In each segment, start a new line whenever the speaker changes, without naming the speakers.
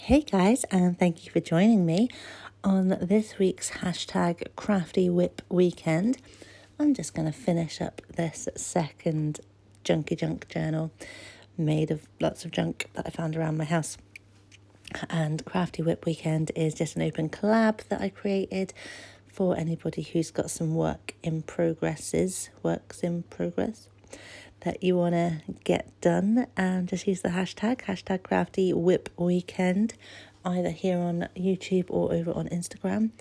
Hey guys, and thank you for joining me on this week's hashtag Crafty Whip Weekend. I'm just going to finish up this second junky junk journal made of lots of junk that I found around my house. And Crafty Whip Weekend is just an open collab that I created for anybody who's got some works in progress that you want to get done. And just use the hashtag Crafty Whip Weekend, either here on YouTube or over on Instagram,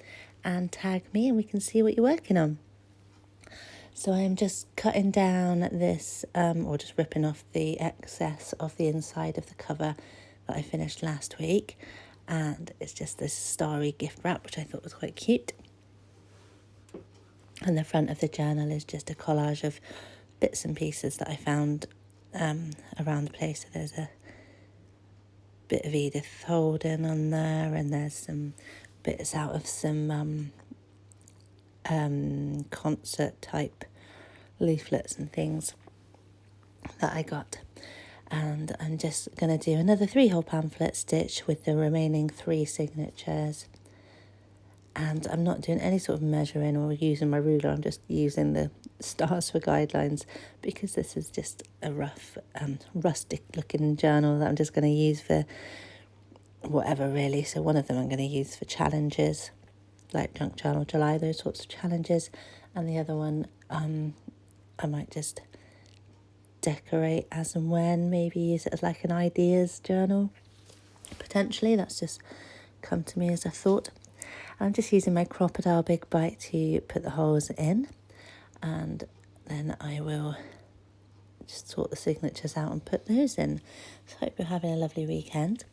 and tag me and we can see what you're working on. So I'm just cutting down this, or just ripping off the excess of the inside of the cover that I finished last week. And it's just this starry gift wrap, which I thought was quite cute. And the front of the journal is just a collage of bits and pieces that I found around the place. So there's a bit of Edith Holden on there, and there's some bits out of some concert type leaflets and things that I got. And I'm just going to do another 3-hole pamphlet stitch with the remaining 3 signatures. And I'm not doing any sort of measuring or using my ruler. I'm just using the stars for guidelines because this is just a rough, rustic looking journal that I'm just going to use for whatever really. So one of them I'm going to use for challenges, like Junk Journal July, those sorts of challenges. And the other one, I might just decorate as and when, maybe use it as like an ideas journal. Potentially, that's just come to me as a thought. I'm just using my Crocodile Big Bite to put the holes in, and then I will just sort the signatures out and put those in. So I hope you're having a lovely weekend,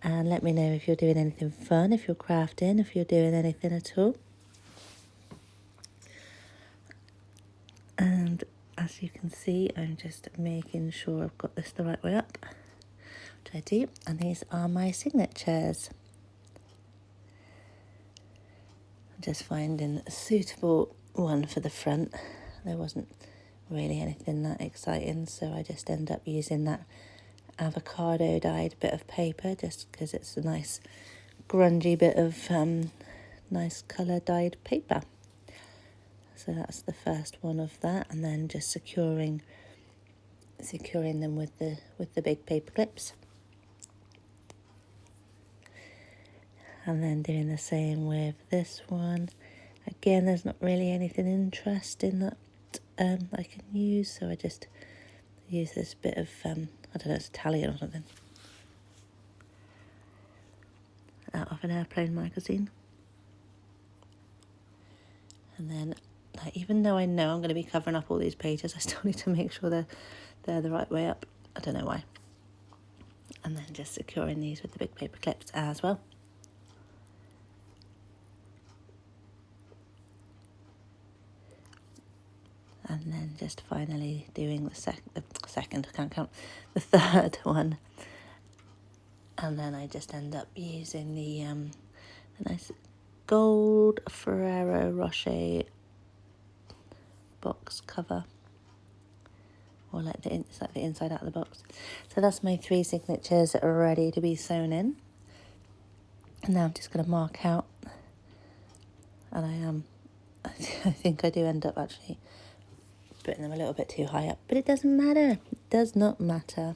and let me know if you're doing anything fun, if you're crafting, if you're doing anything at all. And as you can see, I'm just making sure I've got this the right way up, which I do, and these are my signatures. Just finding a suitable one for the front. There wasn't really anything that exciting, so I just end up using that avocado dyed bit of paper just because it's a nice grungy bit of nice colour dyed paper. So that's the first one of that, and then just securing them with the big paper clips. And then doing the same with this one. Again, there's not really anything interesting that I can use, so I just use this bit of, I don't know, it's Italian or something, out of an airplane magazine. And then, even though I know I'm going to be covering up all these pages, I still need to make sure they're the right way up. I don't know why. And then just securing these with the big paper clips as well. And then just finally doing the second, I can't count, the third one. And then I just end up using the nice gold Ferrero Rocher box cover. Or it's like the inside out of the box. So that's my 3 signatures ready to be sewn in. And now I'm just going to mark out. And I think I do end up actually putting them a little bit too high up, but it doesn't matter. It does not matter.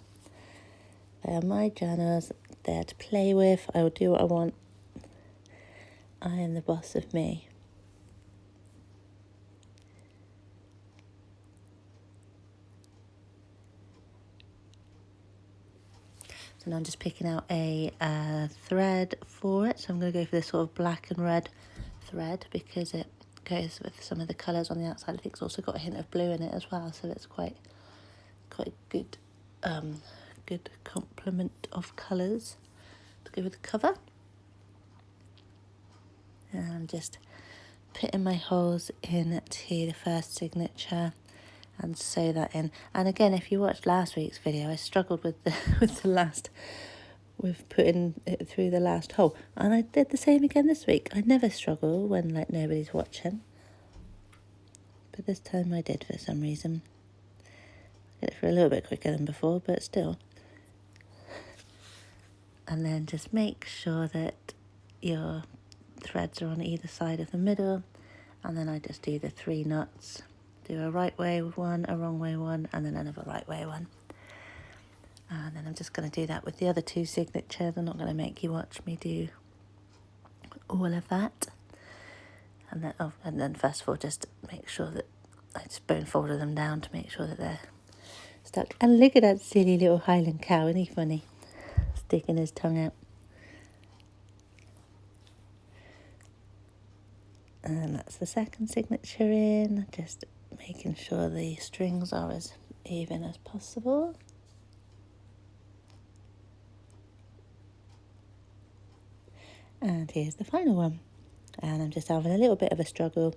They are my journals. They're to play with. I will do what I want. I am the boss of me. So now I'm just picking out a thread for it. So I'm going to go for this sort of black and red thread because it goes with some of the colours on the outside. I think it's also got a hint of blue in it as well, so it's quite good good complement of colours to go with the cover. And I'm just putting my holes into the first signature and sew that in. And again, if you watched last week's video, I struggled with with putting it through the last hole, and I did the same again this week. I never struggle when nobody's watching, but this time I did for some reason. I did it for a little bit quicker than before, but still. And then just make sure that your threads are on either side of the middle, and then I just do the 3 knots. Do a right way one, a wrong way one, and then another right way one. And then I'm just going to do that with the other 2 signatures. I'm not going to make you watch me do all of that. And then first of all, just make sure that I just bone folded them down to make sure that they're stuck. And look at that silly little Highland cow, isn't he funny? Sticking his tongue out. And that's the second signature in, just making sure the strings are as even as possible. And here's the final one. And I'm just having a little bit of a struggle.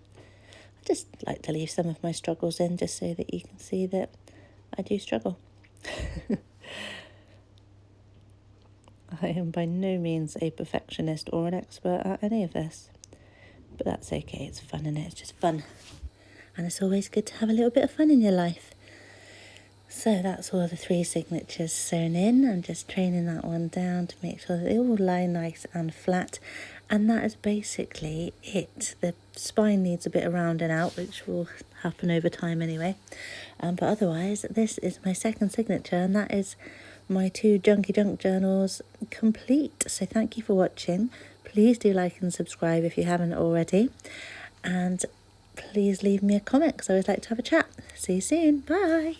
I just like to leave some of my struggles in just so that you can see that I do struggle. I am by no means a perfectionist or an expert at any of this. But that's okay, it's fun, and it's just fun. And it's always good to have a little bit of fun in your life. So that's all the 3 signatures sewn in. I'm just training that one down to make sure that they all lie nice and flat. And that is basically it. The spine needs a bit of rounding out, which will happen over time anyway. But otherwise, this is my second signature, and that is my 2 Junky Junk journals complete. So thank you for watching. Please do like and subscribe if you haven't already. And please leave me a comment because I always like to have a chat. See you soon. Bye.